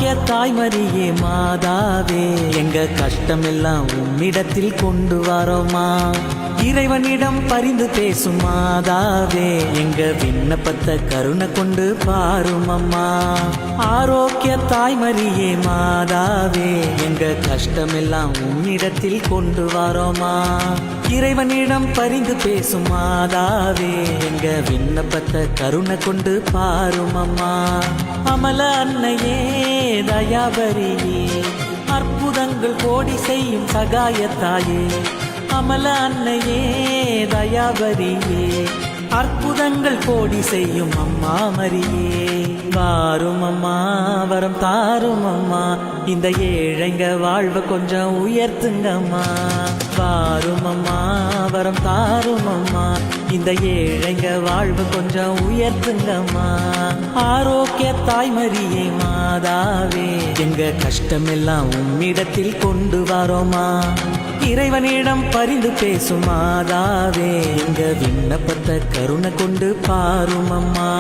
ஆரோக்கிய தாய்மரியே மாதாவே, எங்க கஷ்டமெல்லாம் உம்மிடத்தில் கொண்டு வரோமா. இறைவனிடம் பரிந்து பேசும் மாதாவே, எங்க விண்ணப்பத்தை கருணை கொண்டு பாரும் அம்மா. ஆரோக்கிய தாய்மரியே மாதாவே, எங்க கஷ்டமெல்லாம் உம்மிடத்தில் கொண்டு வரோமா. இறைவனிடம் பரிந்து பேசும் மாதாவே, எங்க விண்ணப்பத்தை கருணை கொண்டு பாரும் அம்மா. அமல அன்னையே தயாபரியே, அற்புதங்கள் கோடி செய்யும் சகாயத்தாயே. அமல அன்னையே தயாபரியே, அற்புதங்கள் கோடி செய்யும் அம்மா மரியே. வாரும் அம்மா வரம் தாரும் அம்மா, இந்த ஏழைங்க வாழ்வை கொஞ்சம் உயர்த்துங்கம்மா. வாரும் அம்மா வரம் தாரும் அம்மா, இந்த ஏழைங்க வாழ்வு கொஞ்சம் உயர்த்துங்கம்மா. ஆரோக்கிய தாய்மரியே மாதாவே, எங்க கஷ்டமெல்லாம் உம்மிடத்தில் கொண்டு வரோமா. இறைவனிடம் பரிந்து பேசும் மாதாவே, எங்க விண்ணப்பத்தை கருணை கொண்டு பாரும் அம்மா.